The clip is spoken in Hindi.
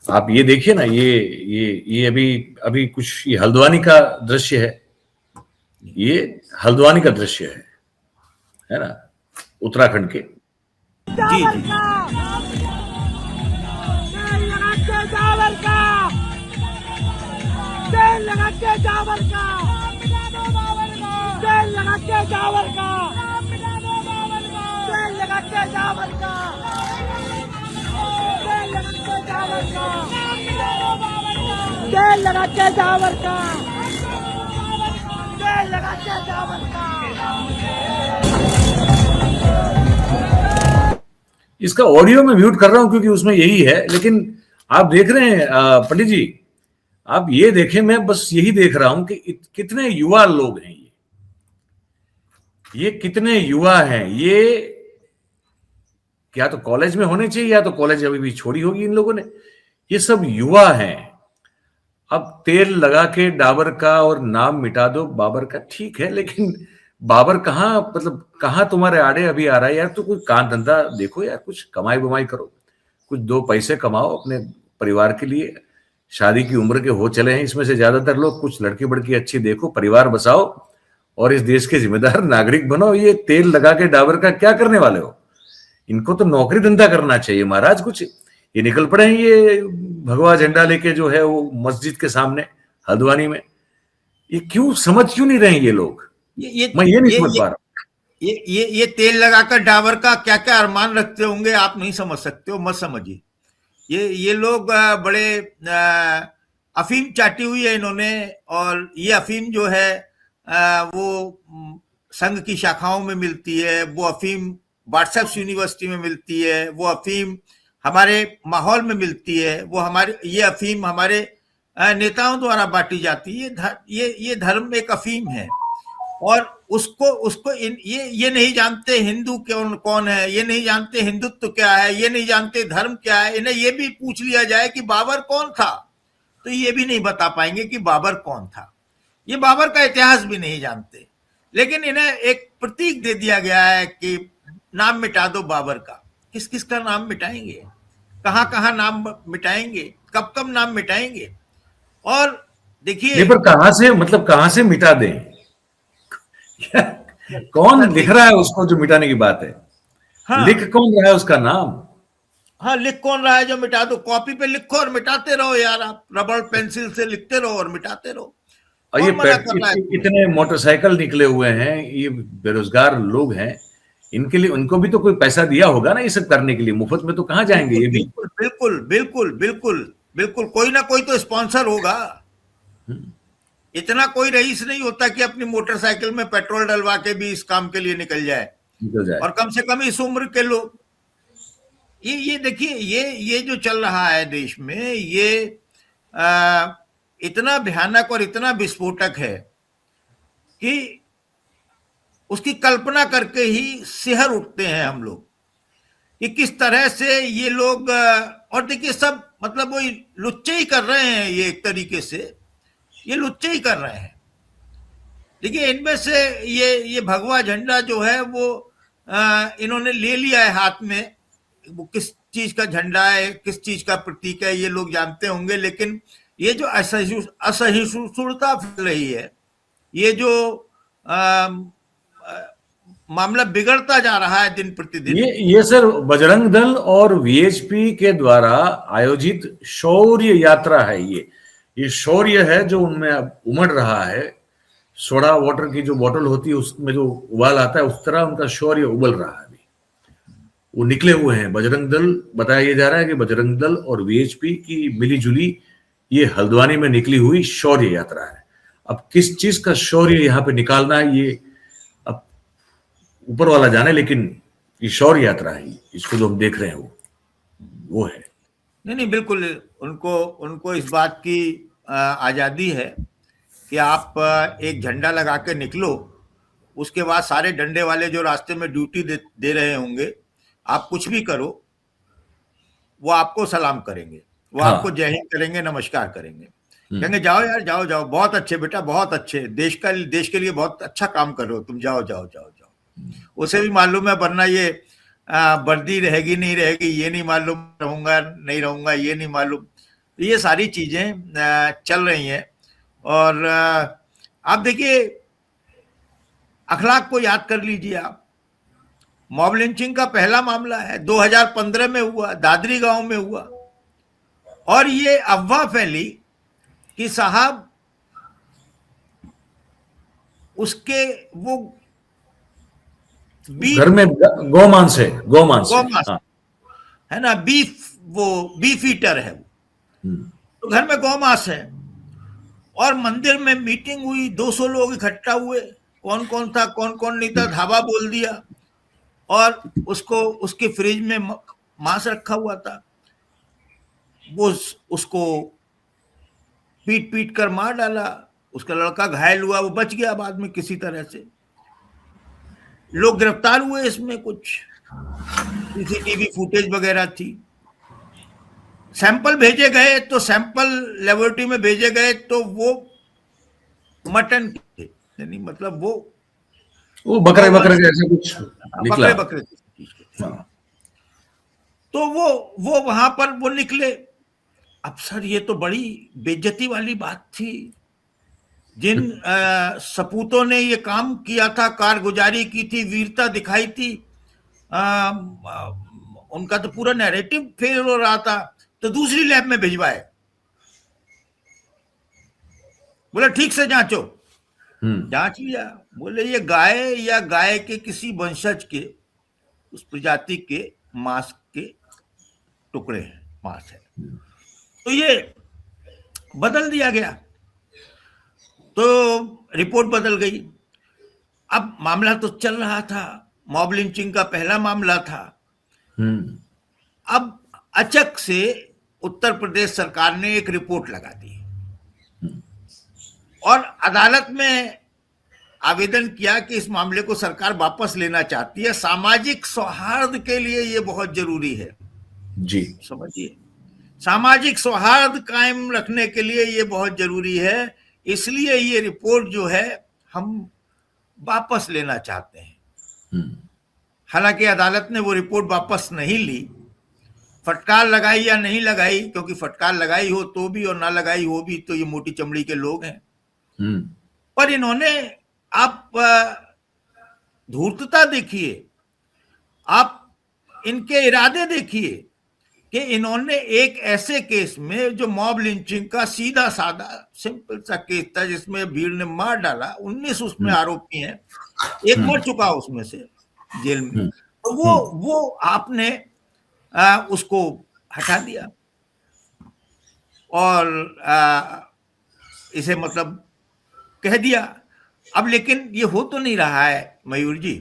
आप ये देखिए ना, ये अभी अभी कुछ ये हल्द्वानी का दृश्य है, ये हल्द्वानी का दृश्य है ना, उत्तराखंड के। जी जी इसका ऑडियो में म्यूट कर रहा हूं क्योंकि उसमें यही है, लेकिन आप देख रहे हैं पंडित जी, आप ये देखें, मैं बस यही देख रहा हूं कि कितने युवा लोग हैं, ये कितने युवा हैं, ये क्या तो कॉलेज में होने चाहिए, या तो कॉलेज अभी भी छोड़ी होगी इन लोगों ने। ये सब युवा हैं। अब तेल लगा के डाबर का और नाम मिटा दो बाबर का, ठीक है, लेकिन बाबर कहाँ, मतलब कहाँ तुम्हारे आड़े अभी आ रहा है यार? तो कोई काम धंधा देखो यार, कुछ कमाई बमाई करो, कुछ दो पैसे कमाओ अपने परिवार के लिए। शादी की उम्र के हो चले हैं इसमें से ज्यादातर लोग, कुछ लड़की बड़की अच्छी देखो, परिवार बसाओ और इस देश के जिम्मेदार नागरिक बनो। ये तेल लगा के डाबर का क्या करने वाले हो? इनको तो नौकरी धंधा करना चाहिए महाराज कुछ। ये निकल पड़े हैं ये भगवा झंडा लेके, जो है वो मस्जिद के सामने हल्द्वानी में। ये क्यों समझ क्यों नहीं रहे ये लोग? मैं ये नहीं समझ पा रहा। ये तेल लगाकर डाबर का क्या क्या अरमान रखते होंगे आप नहीं समझ सकते हो, मत समझिए। ये लोग बड़े अफीम चाटी हुई है इन्होंने, और ये अफीम जो है वो संघ की शाखाओं में मिलती है, वो अफीम व्हाट्सएप यूनिवर्सिटी में मिलती है, वो अफीम हमारे माहौल में मिलती है, वो हमारे ये अफीम हमारे नेताओं द्वारा बांटी जाती है। ये धर्म एक अफीम है, और उसको ये नहीं जानते हिंदू कौन है, ये नहीं जानते हिंदुत्व क्या है, ये नहीं जानते धर्म क्या है। इन्हें ये भी पूछ लिया जाए कि बाबर कौन था, तो ये भी नहीं बता पाएंगे कि बाबर कौन था। ये बाबर का इतिहास भी नहीं जानते, लेकिन इन्हें एक प्रतीक दे दिया गया है कि नाम मिटा दो बाबर का। किस किस का नाम मिटाएंगे, कहाँ कहाँ नाम मिटाएंगे, कब कब नाम मिटाएंगे? और देखिए, पर कहां से, मतलब कहां से मिटा दें? कौन लिख रहा है उसको जो मिटाने की बात है? हाँ, लिख कौन रहा है उसका नाम? हाँ, लिख कौन रहा है जो मिटा दो? कॉपी पे लिखो और मिटाते रहो यार, आप रबड़ पेंसिल से लिखते रहो और मिटाते रहो। और ये कौन मना कर रहा है? इतने मोटरसाइकिल निकले हुए हैं, ये बेरोजगार लोग हैं, इनके लिए उनको भी तो कोई पैसा दिया होगा ना ये सब करने के लिए। मुफ्त में तो कहाँ जाएंगे ये भी? बिल्कुल बिल्कुल बिल्कुल बिल्कुल बिल्कुल, कोई ना कोई तो स्पॉन्सर होगा। इतना कोई रईस नहीं होता कि अपनी मोटरसाइकिल में पेट्रोल डलवा के भी इस काम के लिए निकल जाए। और कम से कम इस उम्र के लोग, ये देखिए, ये जो चल रहा है देश में, ये इतना भयानक और इतना विस्फोटक है कि उसकी कल्पना करके ही सिहर उठते हैं हम लोग कि किस तरह से ये लोग। और देखिए, सब मतलब वही लुच्चे ही कर रहे हैं, ये एक तरीके से ये लुच्चे ही कर रहे हैं। देखिए, इनमें से ये भगवा झंडा जो है वो इन्होंने ले लिया है हाथ में। वो किस चीज का झंडा है, किस चीज का प्रतीक है, ये लोग जानते होंगे, लेकिन ये जो असहिष्णुता फैल रही है, ये जो मामला बिगड़ता जा रहा है दिन प्रतिदिन, ये सर बजरंग दल और वीएचपी के द्वारा आयोजित शौर्य यात्रा है। ये शौर्य है जो उनमें उमड़ रहा है। सोडा वाटर की जो बोतल होती है उसमें जो उबाल आता है, उस तरह उनका शौर्य उबल रहा है। अभी वो निकले हुए हैं बजरंग दल, बताया जा रहा है कि बजरंग दल और वीएचपी की मिलीजुली ये हल्द्वानी में निकली हुई शौर्य यात्रा है। अब किस चीज का शौर्य यहाँ पे निकालना है, ये अब ऊपर वाला जाने, लेकिन ये शौर्य यात्रा है, इसको जो हम देख रहे हैं वो है। नहीं, बिल्कुल उनको इस बात की आजादी है कि आप एक झंडा लगा के निकलो, उसके बाद सारे डंडे वाले जो रास्ते में ड्यूटी दे रहे होंगे, आप कुछ भी करो, वो आपको सलाम करेंगे, वो हाँ। आपको जय हिंद करेंगे, नमस्कार करेंगे, कहेंगे जाओ यार, जाओ जाओ, बहुत अच्छे बेटा, बहुत अच्छे, देश के लिए बहुत अच्छा काम कर रहे हो तुम, जाओ जाओ जाओ जाओ। उसे भी मालूम है, वरना ये वर्दी रहेगी नहीं रहेगी, ये नहीं मालूम, रहूंगा नहीं रहूंगा ये नहीं मालूम। ये सारी चीजें चल रही हैं। और आप देखिए, अखलाक को याद कर लीजिए आप। मॉब लिंचिंग का पहला मामला है, 2015 में हुआ, दादरी गांव में हुआ, और ये अफवाह फैली कि साहब उसके वो बीफ, घर में गोमांस है, गोमांस है। गौमांस हाँ। है ना, बीफ, वो बीफ ईटर है वो, तो घर में गौमांस है। और मंदिर में मीटिंग हुई, 200 लोग इकट्ठा हुए, कौन कौन था कौन कौन नहीं था, धावा बोल दिया, और उसको उसके फ्रिज में मांस रखा हुआ था, वो उसको पीट पीट कर मार डाला। उसका लड़का घायल हुआ, वो बच गया बाद में किसी तरह से। लोग गिरफ्तार हुए, इसमें कुछ सीसीटीवी फुटेज वगैरह थी। सैंपल भेजे गए, तो सैंपल लेबोरेटरी में भेजे गए, तो वो मटन थे, यानी मतलब वो बकरे बकरे के ऐसा कुछ निकला। बकरे बकरे चीज के थे। हाँ। तो वो वहां पर वो निकले। अब सर ये तो बड़ी बेइज्जती वाली बात थी। जिन सपूतों ने ये काम किया था, कारगुजारी की थी, वीरता दिखाई थी, उनका तो पूरा नैरेटिव फेल हो रहा था, तो दूसरी लैब में भिजवाए। बोले ठीक से जांचो, जांच लिया, बोले ये गाय या गाय के किसी वंशज के, उस प्रजाति के मांस के टुकड़े हैं, मांस है, तो ये बदल दिया गया। तो रिपोर्ट बदल गई। अब मामला तो चल रहा था, मॉब लिंचिंग का पहला मामला था। अब अचक से उत्तर प्रदेश सरकार ने एक रिपोर्ट लगा दी और अदालत में आवेदन किया कि इस मामले को सरकार वापस लेना चाहती है, सामाजिक सौहार्द के लिए ये बहुत जरूरी है। जी, समझिए, सामाजिक सौहार्द कायम रखने के लिए ये बहुत जरूरी है, इसलिए ये रिपोर्ट जो है हम वापस लेना चाहते हैं। हालांकि अदालत ने वो रिपोर्ट वापस नहीं ली। फटकार लगाई या नहीं लगाई, क्योंकि फटकार लगाई हो तो भी और ना लगाई हो भी तो ये मोटी चमड़ी के लोग हैं। पर इन्होंने, आप धूर्तता देखिए, आप इनके इरादे देखिए कि इन्होंने एक ऐसे केस में जो मॉब लिंचिंग का सीधा साधा सिंपल सा केस था, जिसमें भीड़ ने मार डाला, 19 उसमें आरोपी हैं, एक मर चुका उसमें से जेल में, तो वो आपने उसको हटा दिया और इसे मतलब कह दिया। अब लेकिन ये हो तो नहीं रहा है मयूर जी